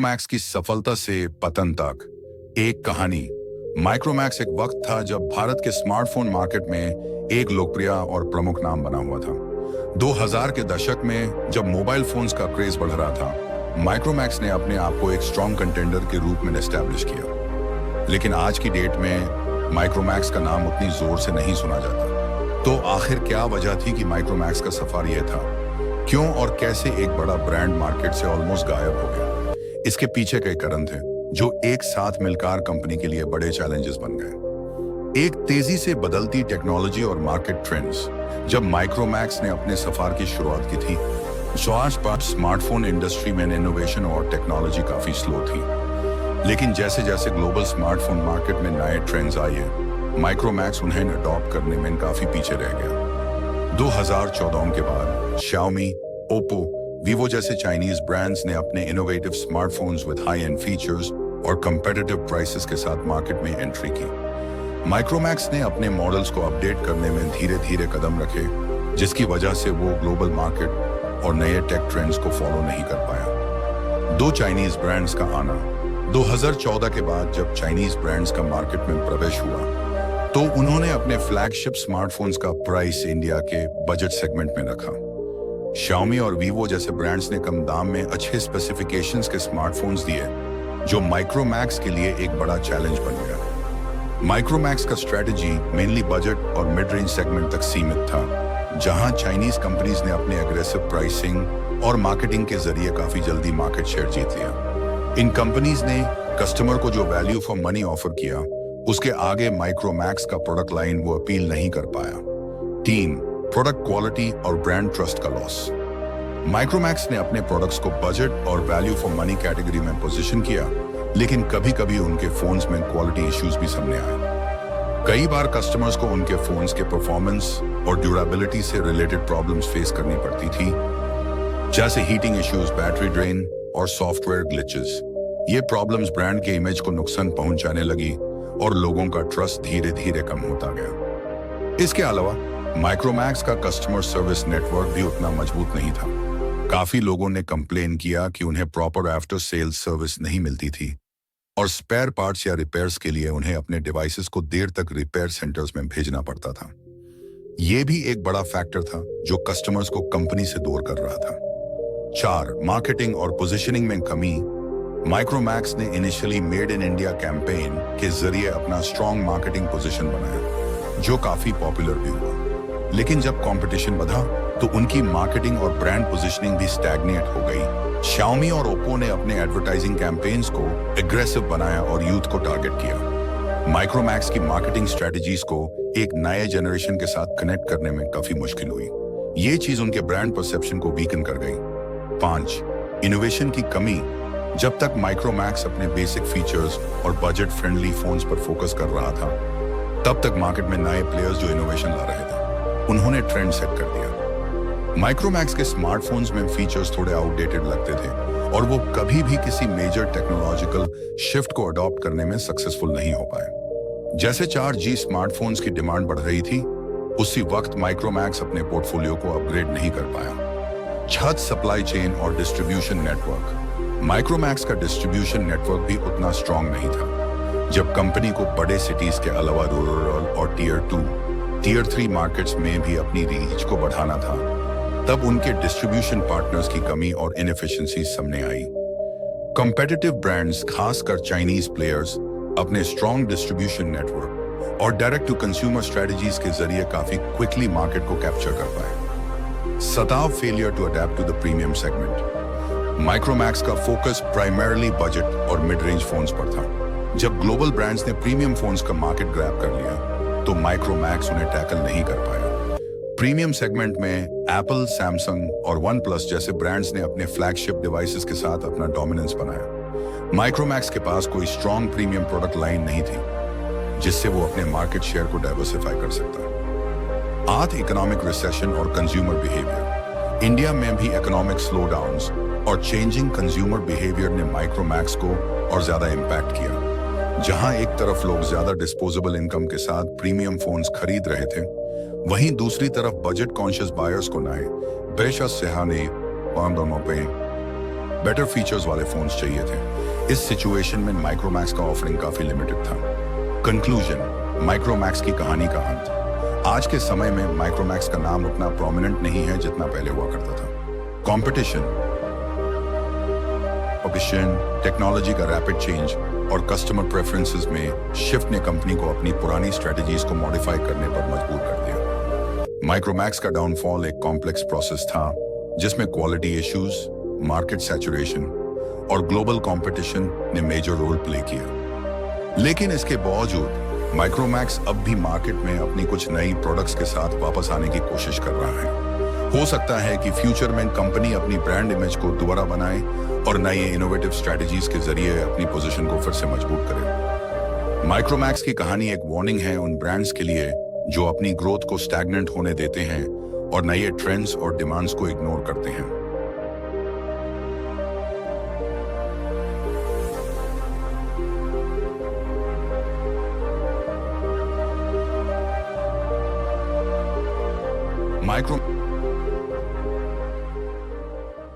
Max की सफलता से पतन तक एक कहानी। माइक्रोमैक्स एक वक्त था जब भारत के स्मार्टफोन मार्केट में एक लोकप्रिय और प्रमुख नाम बना हुआ था। 2000 के दशक में जब मोबाइल फोन्स का क्रेज बढ़ रहा था, माइक्रोमैक्स ने अपने आप को एक स्ट्रॉन्ग कंटेंडर के रूप में एस्टैब्लिश किया। लेकिन आज की डेट में माइक्रोमैक्स का नाम उतनी जोर से नहीं सुना जाता। तो आखिर क्या वजह थी कि माइक्रोमैक्स का सफर यह था? क्यों और कैसे एक बड़ा ब्रांड मार्केट से ऑलमोस्ट गायब हो गया? इसके पीछे कई कारण थे जो एक साथ मिलकर कंपनी के लिए बड़े चैलेंजेस बन गए। एक तेजी से बदलती टेक्नोलॉजी और मार्केट ट्रेंड्स। जब माइक्रोमैक्स ने अपने सफर की शुरुआत की थी, आसपास स्मार्टफोन इंडस्ट्री में इनोवेशन और टेक्नोलॉजी काफी स्लो थी। लेकिन जैसे जैसे ग्लोबल स्मार्टफोन मार्केट में नए ट्रेंड्स आए, माइक्रोमैक्स उन्हें अडॉप्ट करने में काफी पीछे रह गया। 2014 के बाद Xiaomi, Oppo, वीवो जैसे चाइनीज ब्रांड्स ने अपने innovative smartphones with high and features और कंपेटिटिव प्राइसेस के साथ मार्केट में एंट्री की। माइक्रोमैक्स ने अपने मॉडल्स को अपडेट करने में धीरे धीरे कदम रखे, जिसकी वजह से वो ग्लोबल मार्केट और नए टेक ट्रेंड्स को फॉलो नहीं कर पाया। दो चाइनीज ब्रांड्स का आना। 2014 के बाद जब चाइनीज ब्रांड्स का मार्केट में प्रवेश हुआ, तो उन्होंने अपने फ्लैगशिप स्मार्टफोन्स का प्राइस इंडिया के बजट सेगमेंट में रखा। Xiaomi और Vivo जैसे ब्रांड्स ने कम दाम में अच्छे स्पेसिफिकेशंस के स्मार्टफोन्स दिए, जो माइक्रोमैक्स के लिए एक बड़ा चैलेंज बन गया। माइक्रोमैक्स का स्ट्रेटजी मेनली बजट और मिड रेंज सेगमेंट तक सीमित था, जहां चाइनीज कंपनीज ने अपने एग्रेसिव प्राइसिंग और मार्केटिंग के जरिए काफी जल्दी मार्केट शेयर जीत लिया। इन कंपनीज ने कस्टमर को जो वैल्यू फॉर मनी ऑफर किया, उसके आगे माइक्रोमैक्स का प्रोडक्ट लाइन वो अपील नहीं कर पाया। 3. प्रोडक्ट क्वालिटी और ब्रांड ट्रस्ट का लॉस। माइक्रोमैक्स ने अपने प्रोडक्ट्स को बजट और वैल्यू फॉर मनी कैटेगरी में पोजीशन किया, लेकिन कभी-कभी उनके फोन्स में क्वालिटी इश्यूज भी सामने आए। कई बार कस्टमर्स को उनके फोन्स के परफॉर्मेंस और ड्यूरेबिलिटी से रिलेटेड प्रॉब्लम्स फेस करनी पड़ती थी, जैसे हीटिंग इश्यूज, बैटरी ड्रेन और सॉफ्टवेयर ग्लिचेस। ये प्रॉब्लम्स ब्रांड के इमेज को नुकसान पहुंचाने लगी और लोगों का ट्रस्ट धीरे धीरे कम होता गया। इसके अलावा माइक्रोमैक्स का कस्टमर सर्विस नेटवर्क भी उतना मजबूत नहीं था। काफी लोगों ने कंप्लेन किया कि उन्हें प्रॉपर आफ्टर सेल्स सर्विस नहीं मिलती थी और स्पेयर पार्ट्स या रिपेयर्स के लिए उन्हें अपने डिवाइसेस को देर तक रिपेयर सेंटर्स में भेजना पड़ता था। यह भी एक बड़ा फैक्टर था जो कस्टमर्स को कंपनी से दूर कर रहा था। 4. मार्केटिंग और पोजीशनिंग में कमी। माइक्रोमैक्स ने initially made in India campaign के जरिए अपना स्ट्रॉन्ग मार्केटिंग पोजीशन बनाया, जो काफी पॉपुलर भी हुआ। लेकिन जब कंपटीशन बढ़ा, तो उनकी मार्केटिंग और ब्रांड पोजीशनिंग भी स्टैग्नेट हो गई। Xiaomi और Oppo ने अपने एडवर्टाइजिंग कैंपेन्स को एग्रेसिव बनाया और यूथ को टारगेट किया। माइक्रोमैक्स की मार्केटिंग स्ट्रेटजीज को एक नए जनरेशन के साथ कनेक्ट करने में काफी मुश्किल हुई। ये चीज उनके ब्रांड परसेप्शन को वीकन कर गई। 5. इनोवेशन की कमी। जब तक माइक्रोमैक्स अपने बेसिक फीचर्स और बजट फ्रेंडली फोन्स पर फोकस कर रहा था, तब तक मार्केट में नए प्लेयर्स जो इनोवेशन ला रहे थे, उन्होंने ट्रेंड सेट कर दिया। माइक्रोमैक्स के स्मार्टफोन्स में फीचर्स थोड़े आउटडेटेड लगते थे और वो कभी भी किसी मेजर टेक्नोलॉजिकल शिफ्ट को अडॉप्ट करने में सक्सेसफुल नहीं हो पाए। जैसे 4G स्मार्टफोन्स की डिमांड बढ़ रही थी, उसी वक्त माइक्रोमैक्स अपने पोर्टफोलियो को अपग्रेड नहीं कर पाया। 6. सप्लाई चेन और डिस्ट्रीब्यूशन नेटवर्क। माइक्रोमैक्स का डिस्ट्रीब्यूशन नेटवर्क भी उतना स्ट्रांग नहीं था। जब कंपनी को बड़े सिटीज के अलावा रूरल और टियर 2, टियर 3 मार्केट्स में भी अपनी रीच को बढ़ाना था, तब उनके डिस्ट्रीब्यूशन पार्टनर्स की कमी और इनएफिशिएंसी सामने आई। कॉम्पिटिटिव ब्रांड्स, खासकर चाइनीज प्लेयर्स, अपने स्ट्रॉन्ग डिस्ट्रीब्यूशन नेटवर्क और डायरेक्ट टू कंज्यूमर स्ट्रेटजीज के जरिए काफी क्विकली मार्केट को कैप्चर कर पाए। 7. Failure to adapt to the premium segment. Micromax का फोकस प्राइमरली बजट और मिड रेंज फोन्स पर था। जब ग्लोबल ब्रांड्स ने प्रीमियम फोन्स का मार्केट ग्रैब कर लिया, तो माइक्रोमैक्स उन्हें टैकल नहीं कर पाया। प्रीमियम सेगमेंट में एप्पल, सैमसंग और वन प्लस जैसे ब्रांड्स ने अपने फ्लैगशिप डिवाइसेस के साथ अपना डोमिनेंस बनाया। माइक्रोमैक्स के पास कोई स्ट्रॉन्ग प्रीमियम प्रोडक्ट लाइन नहीं थी, जिससे वो अपने मार्केट शेयर को डाइवर्सिफाई कर सकता। 8. इकोनॉमिक रिसेशन और कंज्यूमर बिहेवियर। इंडिया में भी इकोनॉमिक स्लोडाउन्स और चेंजिंग कंज्यूमर बिहेवियर ने माइक्रोमैक्स को और ज्यादा इम्पैक्ट किया। जहां एक तरफ लोग ज्यादा डिस्पोजेबल इनकम के साथ प्रीमियम फोन्स खरीद रहे थे, वहीं दूसरी तरफ बजट कॉन्शियस बायर्स को नए बेशक सिहाने दोनों पे बेटर फीचर्स वाले फोन्स चाहिए थे। इस सिचुएशन में माइक्रोमैक्स का ऑफरिंग काफी लिमिटेड था। कंक्लूजन, माइक्रोमैक्स की कहानी का अंत। आज के समय में माइक्रोमैक्स का नाम उतना प्रोमिनेंट नहीं है जितना पहले हुआ करता था। कंपटीशन, टेक्नोलॉजी का रैपिड चेंज और कस्टमर प्रेफरेंसेस में शिफ्ट ने कंपनी को अपनी पुरानी स्ट्रेटजीज को मॉडिफाई करने पर मजबूर कर दिया। माइक्रोमैक्स का डाउनफॉल एक कॉम्प्लेक्स प्रोसेस था जिसमें क्वालिटी इश्यूज, मार्केट सैचुरेशन और ग्लोबल कंपटीशन ने मेजर रोल प्ले किया। लेकिन इसके बावजूद माइक्रोमैक्स अब भी मार्केट में अपनी कुछ नई प्रोडक्ट्स के साथ वापस आने की कोशिश कर रहा है। हो सकता है कि फ्यूचर में कंपनी अपनी ब्रांड इमेज को दोबारा बनाए और नए इनोवेटिव स्ट्रेटजीज के जरिए अपनी पोजीशन को फिर से मजबूत करे। माइक्रोमैक्स की कहानी एक वार्निंग है उन ब्रांड्स के लिए जो अपनी ग्रोथ को स्टैग्नेंट होने देते हैं और नए ट्रेंड्स और डिमांड्स को इग्नोर करते हैं। माइक्रो